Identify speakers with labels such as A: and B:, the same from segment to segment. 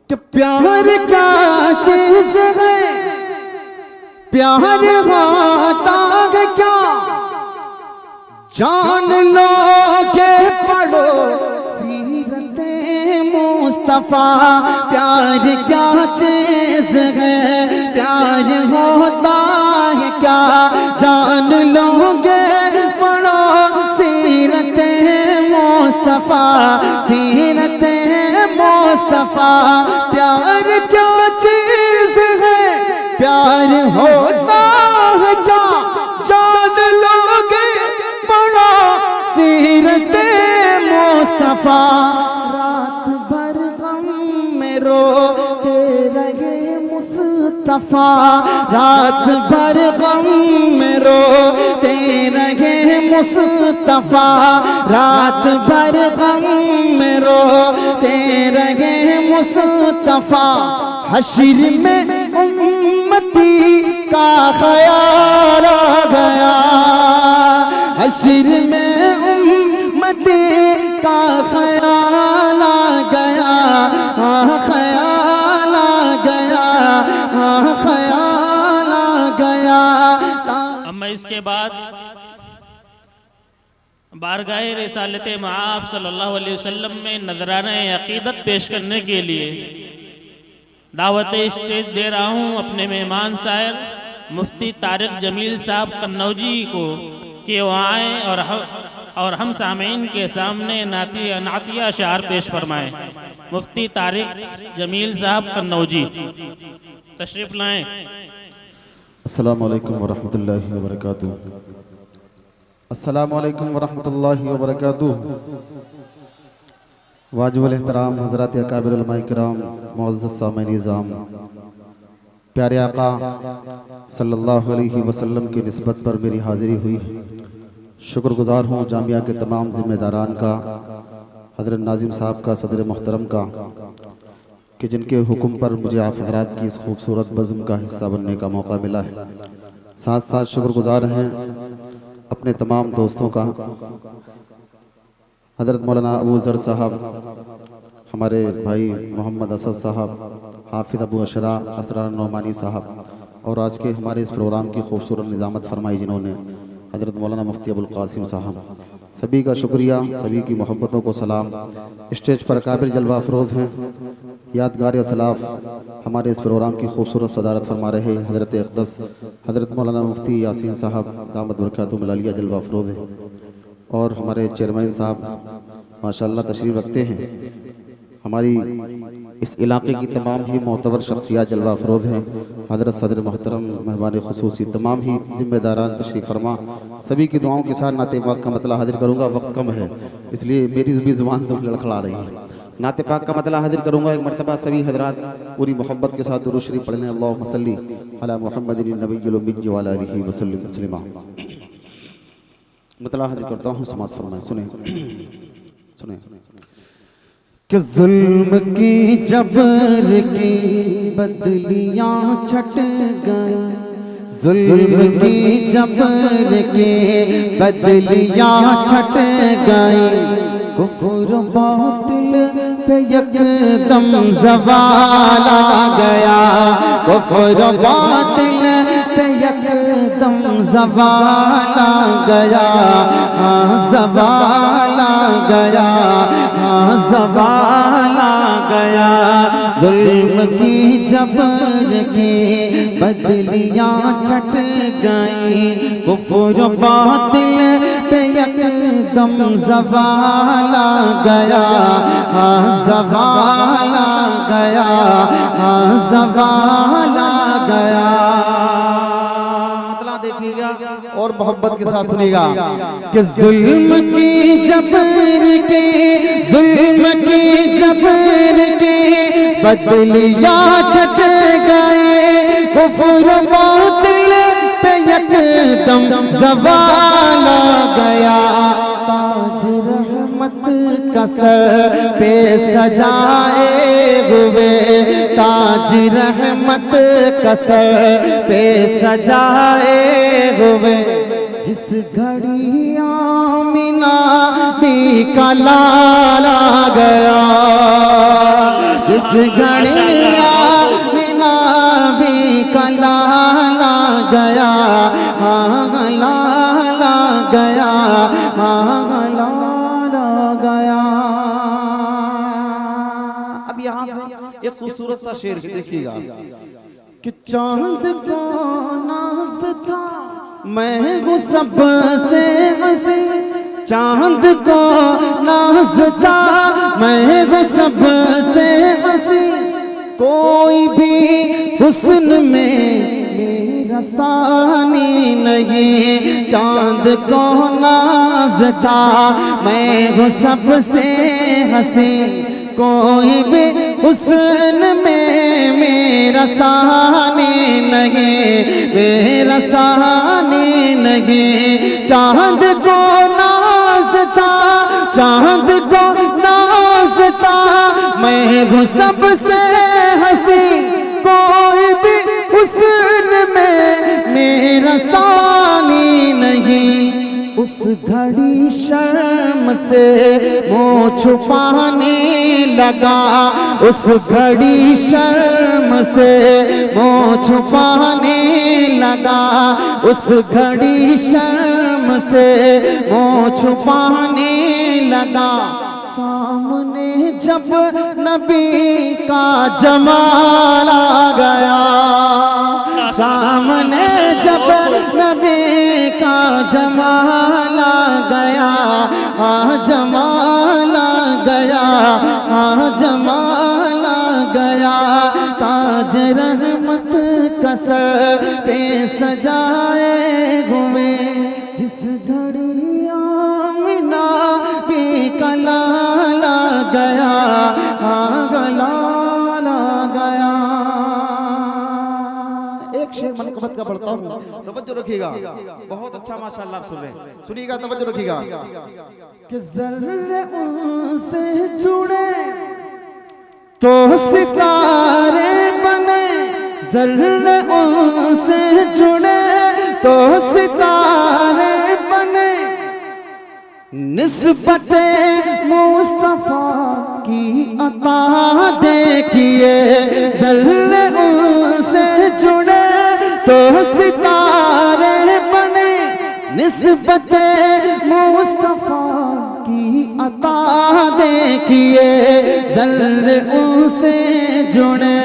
A: کہ پیار کیا چیز ہے، پیار ہوتا ہے کیا، جان لو کہ پڑھو سیرت مصطفیٰ. پیار کیا چیز ہے، پیار ہوتا ہے کیا، جان لو گے پڑھو سیرت مصطفیٰ، سیرت مصطفیٰ. پیار کیا چیز ہے، پیار ہوتا ہے کیا، جان لو گے پڑھو سیرت مصطفیٰ. رات بھر غم میں روتے رہے مصطفیٰ، رات بھر غم میں روتے رہے مصطفیٰ، رات بھر غم میں روتے رہے مصطفیٰ. حشر میں امتی کا خیال آ گیا، حشر میں امتی کا خیال آ گیا، خیال آ گیا، خیال آ گیا.
B: اب میں اس کے بعد بارگاہ رسالت مآب صلی اللہ علیہ وسلم میں نذرانہ عقیدت پیش کرنے کے لیے دعوت اسٹیج دے رہا ہوں اپنے مہمان شاعر مفتی طارق جمیل صاحب قنوجی کو کہ وہ آئیں اور ہم سامعین کے سامنے نعتیہ اشعار پیش فرمائیں. مفتی طارق جمیل صاحب قنوجی تشریف لائیں.
A: السلام علیکم ورحمۃ اللہ وبرکاتہ. السلام علیکم ورحمۃ اللہ وبرکاتہ. واجب الاحترام حضرات اکابر علماء کرام، معزز سامعین نظام، پیارے آقا صلی اللہ علیہ وسلم کی نسبت پر میری حاضری ہوئی. شکر گزار ہوں جامعہ کے تمام ذمہ داران کا، حضرت ناظم صاحب کا، صدر محترم کا، کہ جن کے حکم پر مجھے آپ حضرات کی اس خوبصورت بزم کا حصہ بننے کا موقع ملا ہے. ساتھ ساتھ شکر گزار ہیں اپنے تمام دوستوں کا، حضرت مولانا ابو ذر صاحب، ہمارے بھائی محمد اسد صاحب، حافظ ابو اشرا اسرار نعمانی صاحب، اور آج کے ہمارے اس پروگرام کی خوبصورت نظامت فرمائی جنہوں نے حضرت مولانا مفتی ابو القاسم صاحب. سبھی کا شکریہ، سبھی کی محبتوں کو سلام. اسٹیج پر اکابر جلوہ افروز ہیں، یادگار اسلاف ہمارے اس پروگرام کی خوبصورت صدارت فرما رہے حضرت اقدس حضرت مولانا مفتی یاسین صاحب دامت برکاتہم العالیہ جلوہ افروز ہیں، اور ہمارے چیئرمین صاحب ماشاءاللہ تشریف رکھتے ہیں. ہماری اس علاقے کی تمام ہی معتبر شخصیات جلوہ افروز ہیں. حضرت صدر محترم، مہمان خصوصی، تمام ہی ذمہ داران تشریف فرما. سبھی کی دعاؤں کے ساتھ نعت پاک کا مطلع حاضر کروں گا. وقت کم ہے اس لیے میری بھی زبان تو لڑکھڑا رہی ہے. نعت پاک کا مطلع حاضر کروں گا. ایک مرتبہ سبھی حضرات پوری محبت کے ساتھ درود شریف پڑھ لیں. اللہم صلی علی محمد النبی الامی وعلی آلہ وسلم تسلیما. مطلع حاضر کرتا ہوں، سماعت فرمائیں. سنیں کہ ظلم کی جبر کی بدلیاں چھٹ گئیں، ظلم کی جبر کی بدلیاں چھٹ گئیں، کفر باطل پہ یک دم زوال آ گیا، کفر باطل پہ یک دم زوال آ گیا، زوال آ گیا، زوال آ گیا. ظلم کی جبر کی بدلیاں چھٹ گئیں، کفر باطل پہ یک دم زوال آ گیا، زوال آ گیا، زوال آ گیا. مطلع دیکھیے گا اور محبت کے ساتھ سنیے گا کہ ظلم کی جبر کے، ظلم کی جبر کے بدلیاں چھٹ گئے، کفر باطل پہ یک دم زوال آ گیا. تاج رحمت کا سر پہ سجائے ہوئے، تاج رحمت کا سر پہ سجائے ہوئے، جس گھڑی آمینہ نبی کا لالا گیا، جس گھڑی آمنہ نبی کا لالا گیا، ہاں لالا گیا، ہاں لالا گیا۔ اب یہاں سے ایک خوبصورت سا شعر دیکھیے گا کہ چاند کو ناز تھا میں ہوں سب سے ہنسی، چاند کو ناز تھا میں ہوں سب سے ہنسی، کوئی بھی حسن میں میرا ثانی نہیں، چاند کو ناز تھا میں ہوں سب سے ہنسی، کوئی بھی حسن میں میرا ثانی نہیں، میرا ثانی نہیں، چاند کو ناز تھا، چاند کو ناز تھا میں ہوں سب سے ہنسی، کوئی بھی حسن میں میرا ثانی نہیں، اس گھڑی شرم سے منہ چھپانے لگا، اس گھڑی شرم سے منہ چھپانے لگا، اس گھڑی شرم سے منہ چھپانے لگا، سامنے جب نبی کا جمال آ گیا، سامنے جب نبی کا جمال آ گیا، ہاں جمال آ گیا، ہاں جمال آ گیا، تاج رحمت کا سر پہ سجائے ہوئے، جس گھڑی آمنہ بھی کا لالا گیا، ہاں لالا گیا۔ ایک شعر منقبت کا پڑھتا ہوں، توجہ رکھیے گا، بہت اچھا ماشاءاللہ آپ سن رہے ہیں، سنیے گا، توجہ رکھیے گا کہ ذرے ان سے جڑے تو ستارے بنے، ذرے ان سے جڑے تو ستارے بنے، نسبت مصطفیٰ کی عطا دیکھیے، ذرے ان سے جڑے تو ستارے بنے، نسبت مصطفیٰ کی عطا دیکھیے، ذرے ان سے جڑے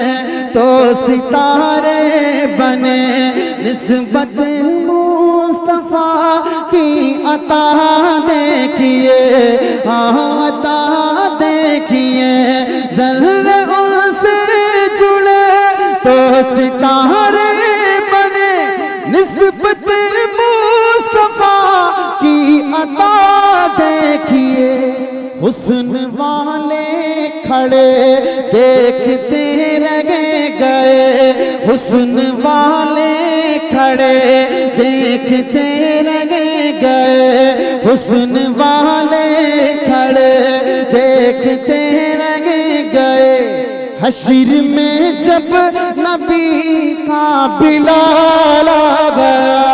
A: تو ستارے بنے، نسبت مصطفیٰ کی عطا دیکھیے، ہاں عطا دیکھیے، ذرے ان سے جڑے تو ستارے بنے، نسبت مصطفیٰ کی عطا دیکھیے، حسن والے کھڑے دیکھتے رہ گئے، حسن والے کھڑے دیکھتے رہ گئے، حسن والے کھڑے دیکھتے رہ گئے، حشر میں جب نبی کا بلال آ گیا،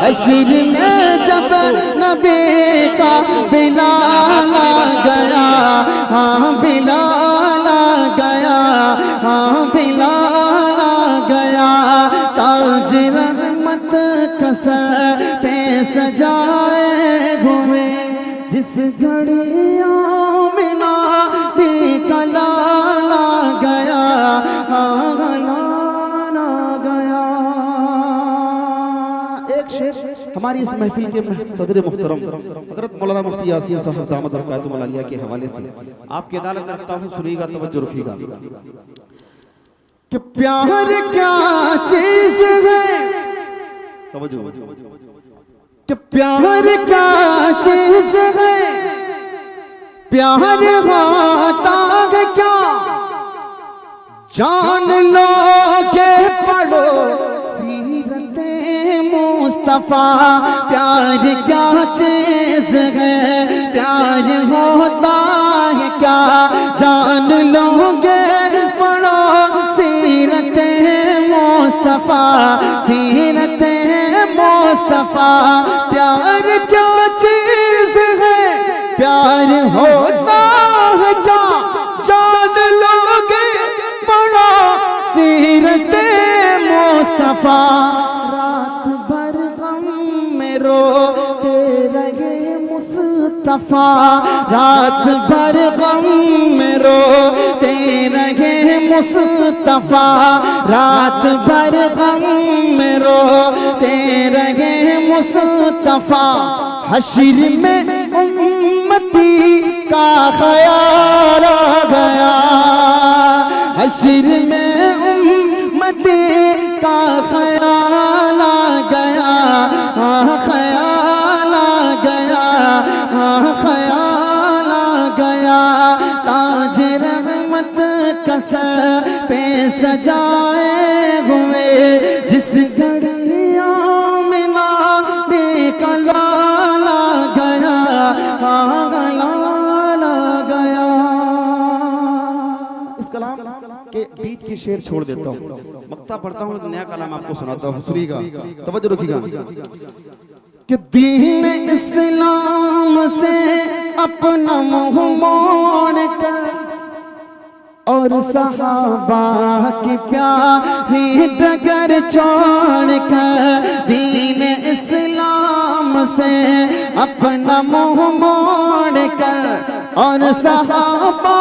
A: حشر میں جب نبی کا بلال آ گیا، ہاں بلال آ گیا، ہاں بلال آ گیا، تاج رحمت کا سر پہ سجائے ہوئے، جس گھڑی آمنہ بھی کا لالا گیا، ہاں لالا گیا۔ ایک شعر ہماری اس محفل کے صدر محترم حضرت مولانا مفتی یاسین صاحب دامت برکاتہم العالیہ کے حوالے سے آپ کی عدالت میں رکھتا ہوں، سنیے گا، توجہ رکھیے گا کہ پیار کیا چیز ہے، توجہ کہ پیار کیا چیز ہے، پیار ہوتا ہے کیا، جان لو کہ پڑھو سیرت مصطفیٰ، پیار کیا چیز ہے، پیار ہوتا ہے کیا، جان لو گے پڑھو سیرت مصطفیٰ، سیرت مصطفیٰ، پیار کیا چیز
C: ہوتا ہے کیا جان لوگے بڑا سیرت مصطفیٰ رات بھر غم میں روتے رہے مصطفیٰ رات بھر غم میں روتے رہے مصطفیٰ رات بھر غم میں روتے رہے مصطفیٰ حشر میں امتی کا خیال آ گیا حشر میں امتی کا خیال آ گیا خیال آ گیا خیال آ گیا تاج رحمت کا سر پہ سجائے ہوئے جس گھڑی آمنہ بے کا لال آ گیا لال آ گیا اس کلام کے بیچ کی شعر چھوڑ دیتا ہوں مقطع پڑھتا ہوں ایک نیا کلام آپ کو سناتا ہوں سنیے گا توجہ رکھیے گا کہ دین اسلام سے اپنا منہ موڑ کر اور صحابہ کی پیاری ڈگر چھوڑ کر دین اسلام سے اپنا منہ موڑ کر اور صحابہ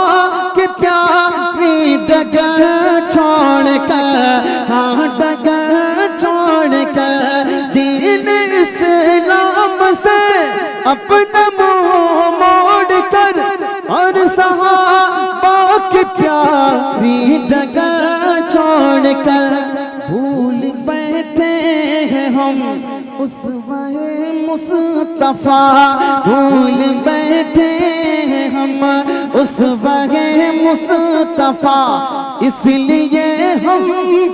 C: کی پیاری ڈگر چھوڑ کر ہاں ڈگر چھوڑ کر دین اسلام سے اپنا منہ موڑ کر اور صحابہ کی پیاری ڈگر چھوڑ کر بھول بیٹھے ہیں ہم اسوہ مصطفیٰ بھول بیٹھے ہیں ہم اسوہ مصطفیٰ اس لیے ہم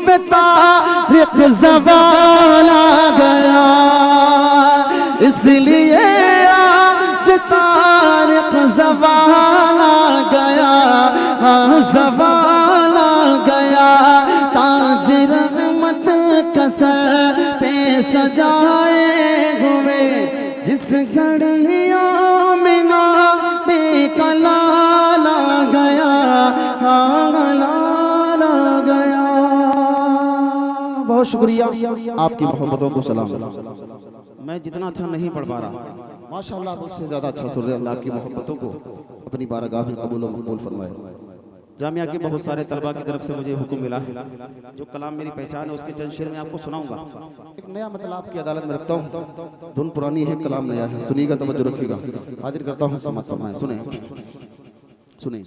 C: پہ طارق زوال آ گیا اس لیے آج طارق زوال آ گیا زوال آ گیا تاج رحمت کا سر پہ سجائے ہوئے جس گھڑی آمنہ بے کا لال آ گیا لال آ گیا بہت شکریہ آپ کی محبتوں کو سلام میں جتنا اچھا نہیں پڑھ پا رہا ماشاءاللہ آپ اس سے زیادہ اچھا سن رہے ہیں اللہ کی محبتوں کو اپنی بارگاہ میں قبول و مقبول فرمائے جامعہ کے بہت سارے طلباء کی طرف سے مجھے حکم ملا ہے جو کلام میری پہچان ہے اس کے چند شعر میں آپ کو سناؤں گا ایک نیا مطلب آپ کی عدالت میں رکھتا ہوں دھن پرانی ہے کلام نیا ہے سنیے گا توجہ رکھیے گا حاضر کرتا ہوں سماعت فرمائیں سنیں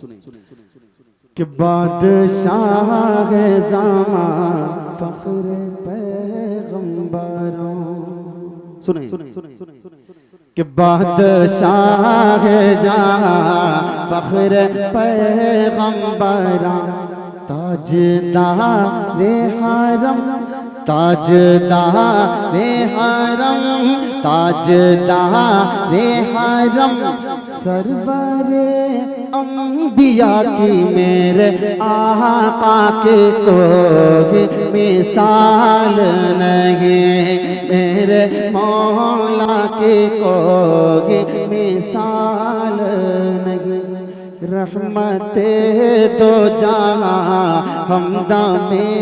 C: کہ بادشاہ زمان فخر پیغمبروں سنیں کہ بادشاہ جہاں فخر پیغمبراں تاجدار حرم تاجدار حرم تاجدار حرم سرور انبیاء کی میرے آقا کے کوئی مثال نہیں میرے مولا کے کوئی مثال نہیں رحمت دو جہاں حمدہ میں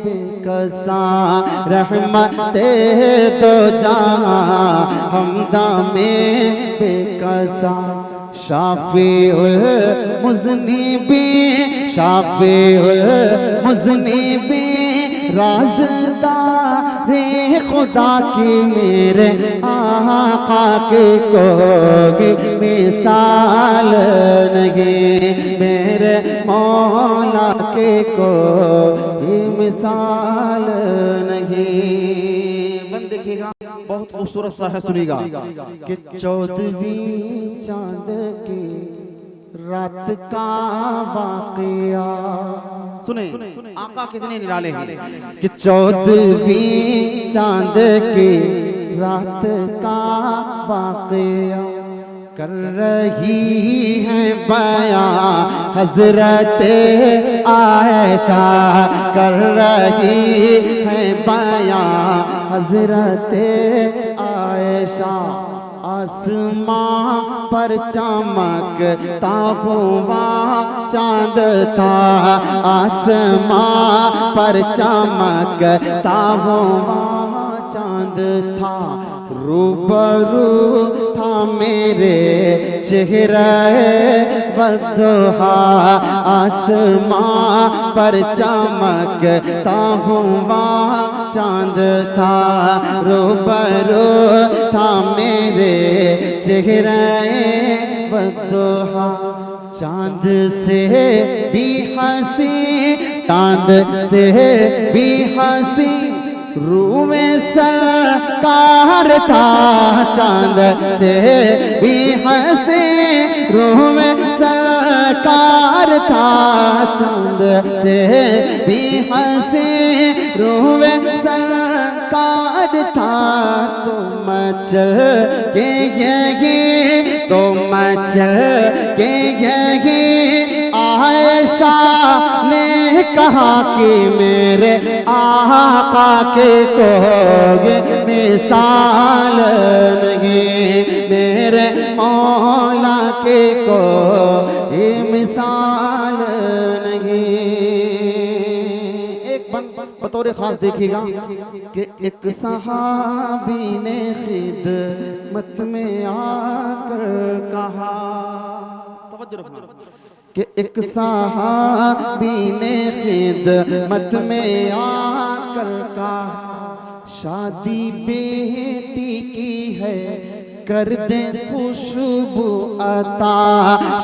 C: بے کساں رحمت دو جہاں حمدہ میں بے کساں شافی المذنبین شافی المذنبین رازدار خدا کی میرے آقا کے کوئی مثال نہیں میرے مولا کے کوئی مثال نہیں بند دیکھیے گا بہت خوبصورت سا ہے سنیے گا کہ 14ویں چاند کی رات کا واقعہ سنیں آقا کتنے نرالے ہیں کہ 14ویں چاند کی رات کا واقعہ کر رہی ہیں بیان حضرت عائشہ کر رہی ہیں بیان حضرت عائشہ آسماں پر چمکتا ہوا چاند تھا، آسماں پر چمکتا ہوا چاند تھا، روبرو تھا میرے چہرہ والضحیٰ، آسماں پر چمکتا ہوا چاند تھا، روبرو تھا میرے چہرہ والضحیٰ، چاند سے بھی ہنسی، چاند سے بھی ہنسی روح سرکار تھا، چاند سے بھی ہنسی روح سرکار تھا، چاند سے بھی ہنسی روح سرکار تھا، تو مچل کے یہی، تو مچل کے یہی عائشہ نے کہا کہ میرے آقا کے کوئی مثال نہیں، میرے مولا کے کوئی مثال نہیں۔ ایک بطور خاص دیکھیے گا کہ ایک صحابی نے خدمت میں آ کر کہا، توجہ رکھنا، کہ ایک صحابی نے خدمت میں آ کر کہا، شادی بیٹی کی ہے کر دیں خوشبو عطا،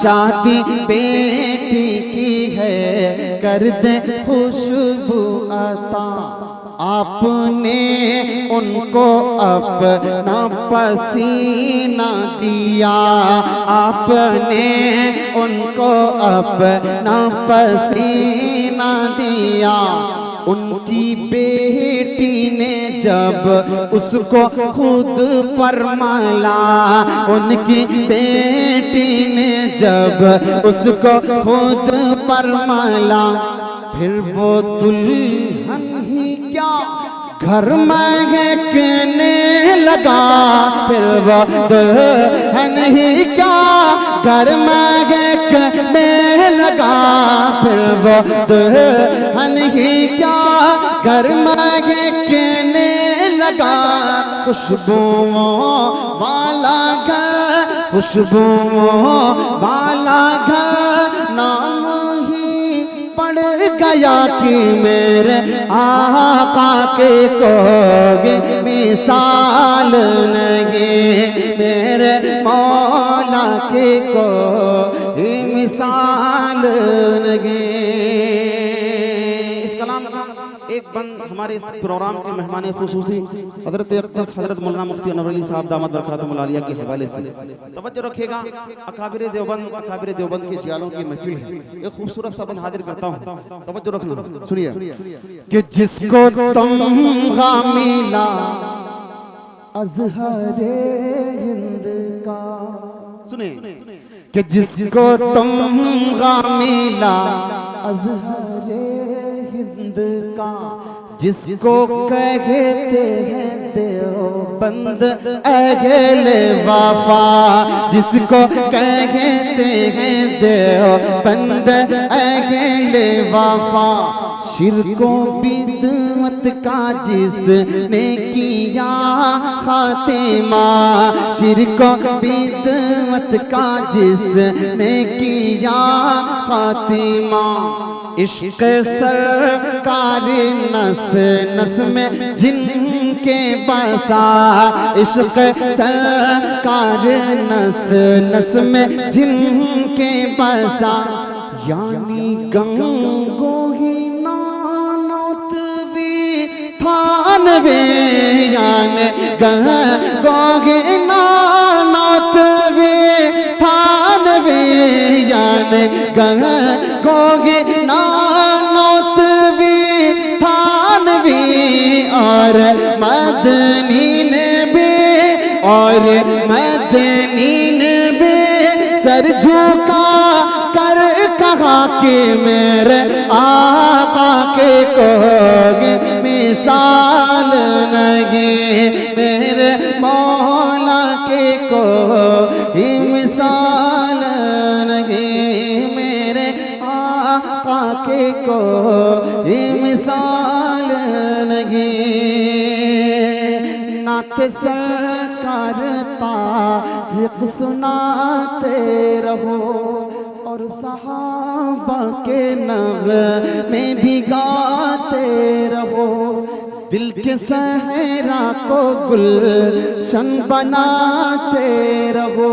C: شادی بیٹی کی ہے کر دیں خوشبو عطا، آپ نے ان کو اپنا پسینہ دیا، آپ نے ان کو اپنا پسینہ دیا، ان کی بیٹی نے جب اس کو خود پر ملا، ان کی بیٹی نے جب اس کو خود پر ملا، پھر وہ دلہن ہی کیا گھر مہکنے لگا، پھر وہ دلہن ہی کیا گھر مہکنے لگا، پھر وہ دلہن ہی کیا گھر مہکنے لگا، خوشبوؤں والا گھر، خوشبوؤں والا گھر، نام پڑ گیا کہ میرے آقا کے کوئی مثال نہیں، میرے مولا کے کوئی مثال نہیں۔ اس کلام کا ایک بند ہمارے اس پروگرام کے مہمان خصوصی حضرت اقدس حضرت مولانا مفتی انور علی صاحب دامت برکاتہم العالیہ کے حوالے سے توجہ رکھے گا۔ اکابر دیوبند کے جیالوں کی محفل ہے، ایک خوبصورت سا بند حاضر کرتا ہوں، توجہ رکھنا، سنیے کہ جس کو تمغہ ملا ازہر ہند کا، سنیں کہ جس کو تمغہ ملا ازہر ہند کا، جس کو کہتے ہیں دیوبند اہل وفا، جس کو کہتے ہیں دیوبند اہل وفا، شرک و بدعت کا جس نے کیا خاتمہ، شرک و بدعت کا جس نے کیا خاتمہ، عشق سرکار نس نس میں جن کے بسا، عشق سرکار نس نس میں جن کے بسا، یعنی گنگوہی نانوتوی تھانوی، یعنی گنگوہی نانوتوی تھانوی، یعنی گنگوہی نانوتوی تھانوی، اور مدنی نے بھی، اور مدنی نے بھی سر جھکا کر کہا کہ میرے آقا کے کوئی مثال نہیں، میرے مولا کے کوئی کوئی مثال نہیں، نعت سرکار تاریخ سناتے رہو اور صحابہ کے نغمے بھی گاتے رہو، دل کے صحرا کو گلشن بناتے رہو،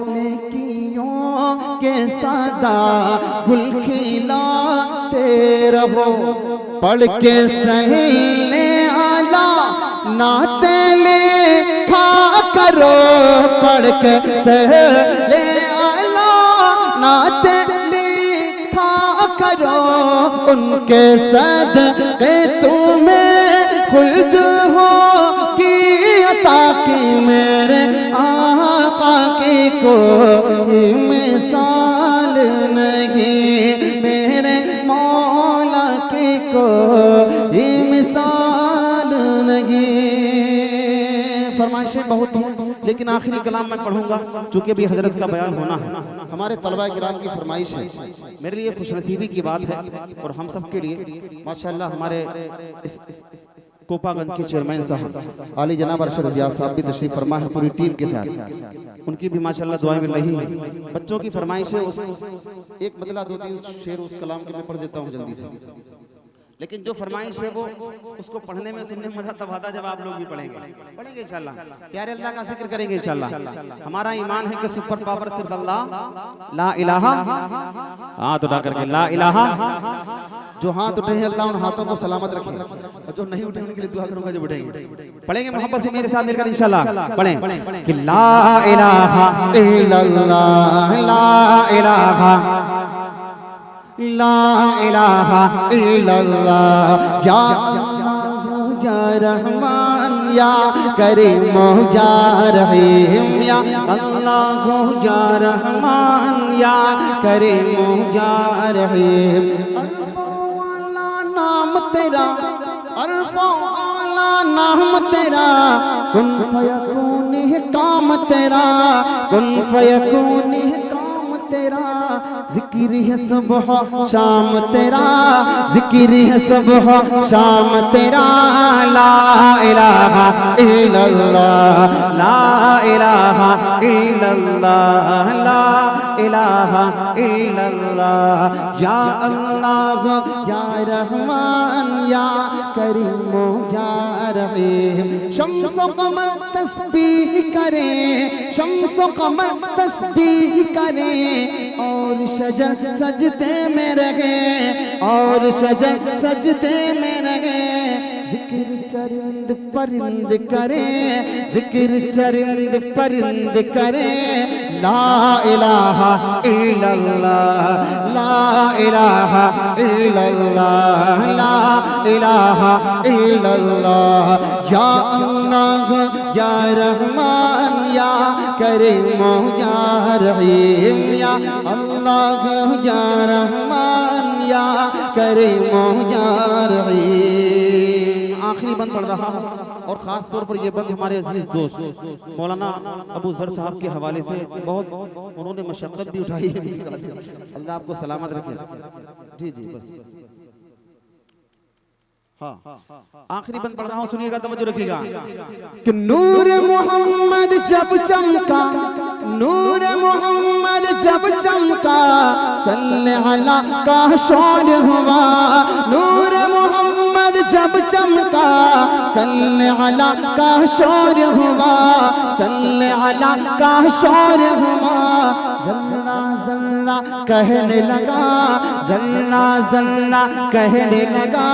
C: نیکیوں کے سادہ گل کھلاتے رہو، پڑھ کے سہیل اعلیٰ نعتیں لکھا کرو، پڑھ کے سہیل اعلیٰ نعتیں لکھا کرو، ان کے صدقے تمہیں خلد ہو کی عطا کی، میرے آقا کی کوئی مثال نہیں، میرے مولا کی کوئی مثال نہیں۔ فرمائشیں بہت ہیں لیکن آخری کلام میں پڑھوں گا چونکہ بھی حضرت کا بیان ہونا ہے۔ ہمارے طلبہ کرام کی فرمائش ہے، میرے لیے خوش نصیبی کی بات ہے اور ہم سب کے لیے ماشاءاللہ ہمارے اس کوپا گنج کے چیئرمین صاحب عالی جناب ارشد ریاض صاحب بھی تشریف فرما ہے پوری ٹیم کے ساتھ، ان کی بھی ماشاءاللہ دعائیں مل رہی ہیں۔ بچوں کی فرمائش ہے، ایک بدلہ دو تین شعر اس کلام کے میں پڑھ دیتا ہوں جلدی سے، لیکن جو فرمائش ہے وہ اس کو پڑھنے میں سننے میں مزہ تب آتا جب آپ لوگ بھی پڑھیں گے انشاءاللہ، پیارے اللہ کا ذکر کریں گے انشاءاللہ۔ ہمارا ایمان ہے کہ سپر پاور صرف اللہ لا الہ، ہاتھ اٹھا کر کے لا الہ، جو ہاتھ اٹھے ہیں اللہ ان ہاتھوں کو سلامت رکھے، اور جو نہیں اٹھے ان کے لیے دعا کروں گا جو اٹھیں گے۔ پڑھیں گے محبت سے میرے ساتھ مل کر انشاءاللہ، پڑھیں کہ لا الہ الا اللہ، لا الہ لا الہ الا اللہ، یا اللہ یا رحمان یا کریم یا رحیم، یا اللہ یا رحمان یا کریم یا رحیم، عرف والا نام تیرا، عرف والا نام تیرا، کن فیکون کام تیرا، کن فیکون تیرا، ذکر ہے صبح شام تیرا، ذکر ہے صبح شام تیرا، لا الہ الا اللہ، لا الہ الا اللہ، لا الہ الا اللہ، یا اللہ یا رحمان یا کریم یا رحیم، شمس و قمر تسبیح کریں، شمس و قمر تسبیح کریں، اور شجر سجدے میں رہے، اور شجر سجدے میں رہے، ذکر چرند پرند کریں، ذکر چرند پرند کریں، لا الہ الا اللہ، لا الہ الا اللہ، لا الہ الا اللہ، یا اللہ یا رحمان یا کریم یا رحیم، یا اللہ یا رحمان یا کریم یا رحیم۔ آخری بند پڑھ رہا ہوں اور خاص طور پر یہ بند ہمارے عزیز دوست مولانا ابو ذر صاحب کے حوالے سے، بہت انہوں نے مشقت بھی اٹھائی ہے، اللہ آپ کو سلامت رکھے۔ جی جی بس ہاں آخری بند پڑھ رہا ہوں، سنیے گا توجہ رکھیے گا کہ نور محمد جب چمکا، نور محمد جب چمکا، صلی اللہ کا شور ہوا، نور محمد جب چمکا، صلی اللہ کا شور ہوا، صلی اللہ کا شور ہوا، ذرہ ذرہ کہنے لگا، ذرہ ذرہ کہنے لگا،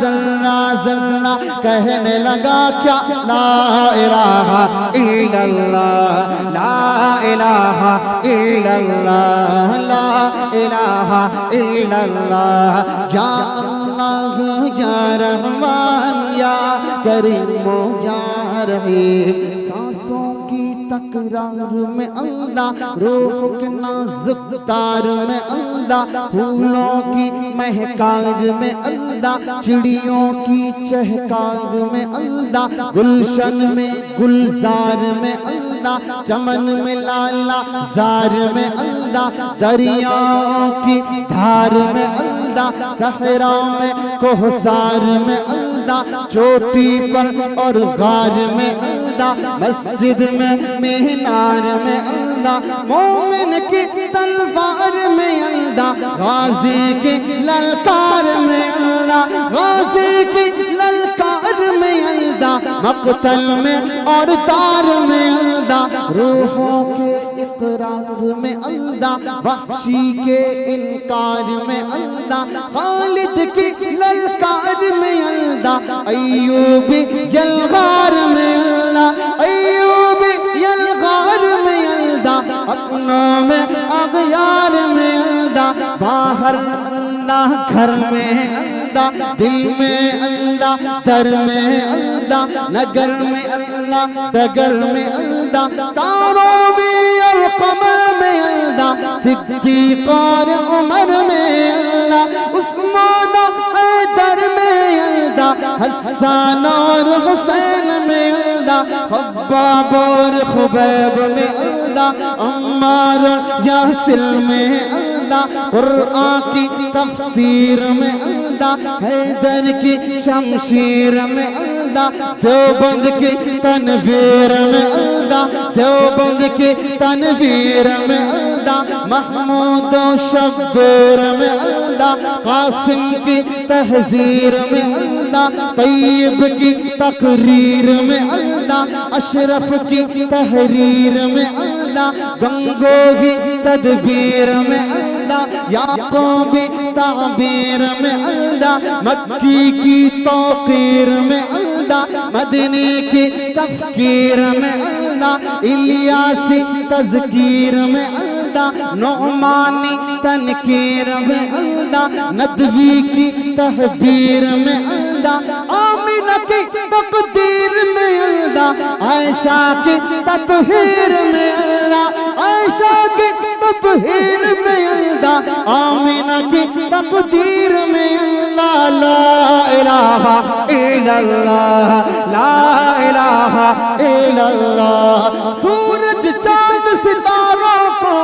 C: ذرہ ذرہ کہنے لگا کیا، لا الہ الا اللہ، لا الہ الا اللہ، لا الہ الا اللہ، یا اللہ یا رحمان یا کریم یا رحیم، سانسوں کی تکرار میں اللہ، روح کے نازک تار میں اللہ، پھولوں کی مہکار میں اللہ، چڑیوں کی چہکار میں اللہ، گلشن میں گلزار میں اللہ، اندھا چمن میں لالا زار میں اندھا دریاؤں کی دھار میں اندھا صحرا میں کوہسار میں اندھا چوٹی پر اور غار میں اندھا مسجد میں مینار میں اندھا مومن کی تلوار میں اندھا غازی کی للکار میں اندھا غازی کی للکار میں اندھا مقتل میں اور تار میں اندھا روحوں کے اقرار میں اندھا وحشی کے انکار میں اندھا خالد کی للکار میں اندھا ایوبی یلغار میں اندھا ایوبی یلغار میں اندھا اپنوں میں اغیار میں اندھا باہر اندھا گھر میں اندھا دل میں اندھا در میں اندھا نگر میں اندھا ڈگر میں اندھا تاروں میں القمر میں اندھا صدیق اور عمر میں اندھا عثمان و حیدر میں اندھا حسان اور حسین میں اندھا خباب اور خبیب میں اندھا عمار اور یاسر میں اندھا قرآن کی تفسیر میں اندھا حیدر کی شمشیر میں اندھا دیوبند کی تنویر میں اندھا دیوبند کی تنویر میں اندھا محمود و شبیر میں اندھا قاسم کی تحذیر میں اندھا طیب کی تقریر میں اندھا اشرف کی تحریر میں اندھا گنگوہی تدبیر میں اندھا یعقوبی تعبیر میں اندھا مکی کی توقیر میں اندھا مدنی کی تفکیر میں اندھا الیاسی تذکیر میں اندھا نعمانی تنکیر میں اندھا ندوی کی تحبیر میں اندھا آمینہ کی تقدیر میں اندھا عائشہ کی تطہیر میں اندھا عائشہ کی تطہیر میں اندھا آمینہ کی تقدیر میں اندھا لا الہ الا اللہ لا الہ الا اللہ سورج چاند ستاروں کو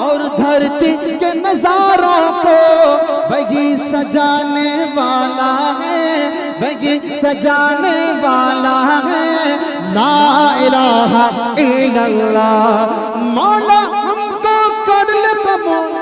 C: اور دھرتی کے نظاروں کو وہی سجانے والا ہے وہی سجانے والا ہے لا الہ الا اللہ مولا ہم کو کر لے قبول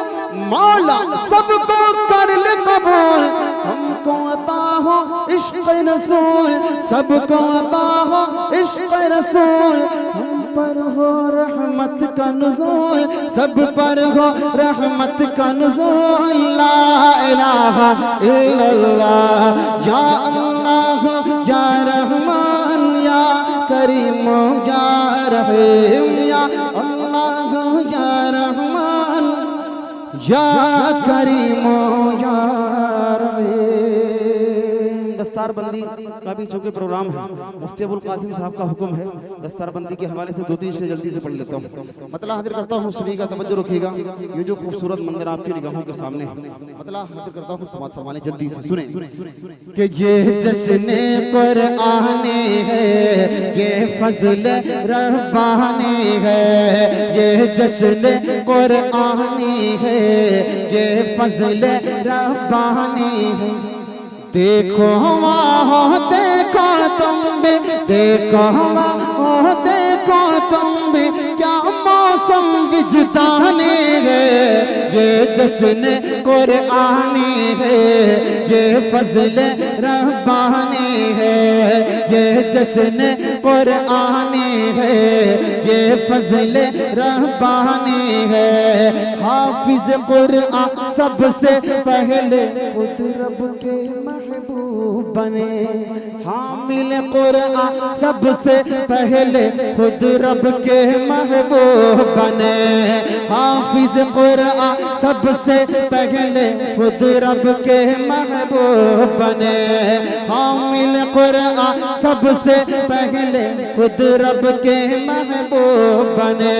C: مولا سب کو کر لے قبول ہم کو عطا ہو عشق رسول سب کو عطا ہو عشق رسول ہم پر ہو رحمت کا نزول سب پر ہو رحمت کا نزول لا الہ الا اللہ یا اللہ یا رحمان یا کریم یا رحیم یا اللہ یا رحمان یا کریم یا رحیم دستار بندی کا بھی چونکہ پروگرام ہے مفتی ابو القاسم صاحب کا حکم ہے دستار بندی کے حوالے سے 2-3 سے جلدی سے پڑھ لیتا ہوں مطلع حاضر کرتا ہوں سنیے گا توجہ رکھیے گا یہ جو خوبصورت منظر آپ کی نگاہوں کے سامنے ہے مطلع حاضر کرتا ہوں سماعت فرمانے جلدی سے سنیں کہ یہ جشن قرآن ہے یہ فضل ربانی ہے یہ جشن قرآن ہے یہ فضل ربانی ہے دیکھو وہاں دیکھو تم بھی دیکھو وہاں دیکھو تم بھی کیا موسم وجدانی ہے یہ جشن قرآنی ہے یہ فضل ربانی ہے یہ جشن قرآنی ہے یہ فضل ربانی ہے حافظ قرآن سب سے پہلے خود رب کے محبوب بنے حامل قرآن سب سے پہلے خود رب کے محبوب بنے حافظ قرآن سب سے پہلے خود رب کے محبوب بنے حامل قرآن سب سے پہلے خود رب کے محبوب بنے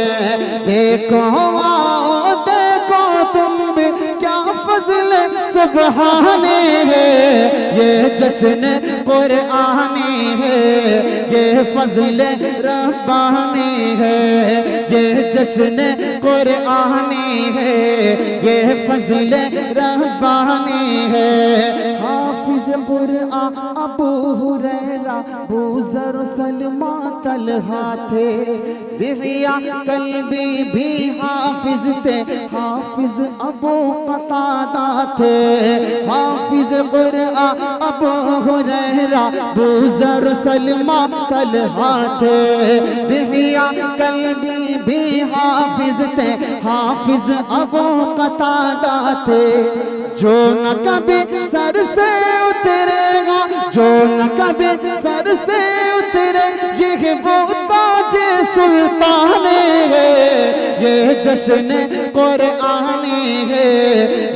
C: دیکھو آؤ دیکھو تم بھی کیا فضل سبحانی ہے، یہ جشن قرآنی ہے، یہ فضل ربانی ہے، یہ جشن قرآنی ہے، یہ فضل ربانی ہے۔ حافظ قرآن ابو ہریرہ، بوذر سلمہ طلحہ تھے، دحیہ کلبی بھی حافظ تھے، حافظ ابو قتادہ تھے۔ حافظ قرآن ابو ہریرہ، بوذر سلمہ طلحہ تھے، دحیہ کلبی بھی حافظ تھے، حافظ ابو قتادہ تھے۔ جو نہ کبھی سر سے اترے گا، جو نہ کبھی سر سے اترے، یہ وہ تاج سلطانی ہے، یہ جشن قرآنی ہے،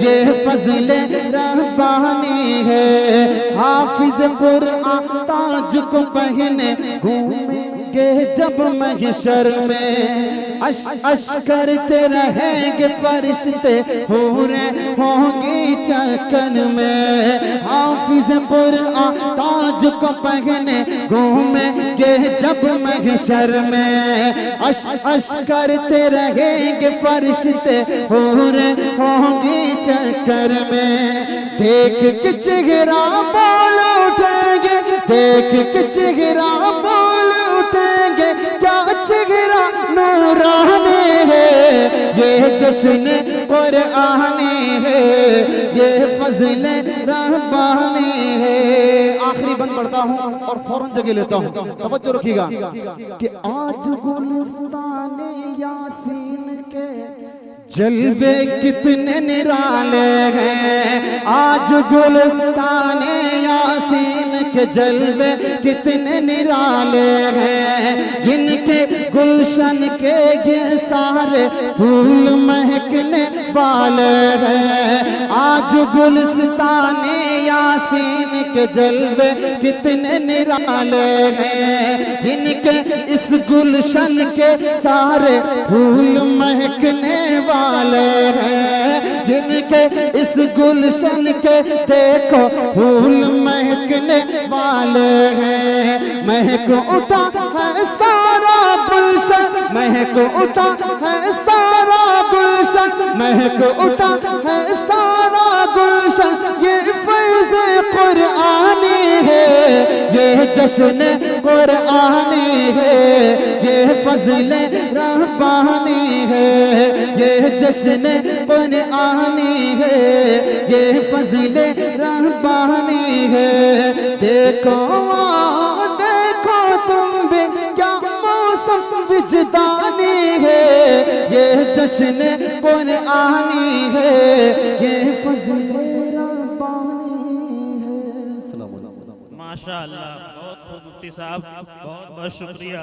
C: یہ فضل ربانی ہے۔ حافظ قرآن تاج کو پہنے گھومیں گے جب محشر میں، اش کرتے رہیں گے فرشتے، حوریں ہوں گی چکن میں۔ حافظ قرآن تاج کو پہنے گھومیں گے جب محشر میں، اش کرتے رہیں گے فرشتے، حوریں ہوں گی چکر میں۔ دیکھ کے چہرہ بول اٹھیں گے، دیکھ کے چہرہ بول اٹھیں گے، کیا چہرہ نورانی ہے، یہ جشن قرآنی ہے، یہ فضل ربانی ہے۔ آخری بند پڑھتا ہوں اور فوراً جگہ لیتا ہوں، توجہ رکھیے گا کہ آج گلستان یاسین کے جلوے کتنے نرالے ہیں، آج گلستان یاسین کے جلوے کتنے نرالے ہیں، جن کے گلشن کے یہ سارے پھول مہکنے والے ہیں۔ آج گلستان یاسین کے جلوے کتنے نرالے ہیں، جن کے اس گلشن کے سارے پھول مہکنے والے ہیں، جن کے اس گلشن کے دیکھو پھول مہکنے والے ہیں۔ مہک اٹھا ہے سارا گلشن، مہک اٹھا ہے سارا گلشن، مہک اٹھا ہے سارا گلشن، یہ فیض قرآنی ہے، یہ جشن قرآنی ہے، یہ فضل ربانی ہے، یہ جشن قرآنی ہے، یہ فضل ربانی ہے۔ دیکھو دیکھو تم بھی کیا موسم وجدانی ہے، یہ جشن قرآنی ہے، یہ فضل ربانی ہے۔
B: ماشاءاللہ، بہت خوب مفتی صاحب، بہت بہت شکریہ۔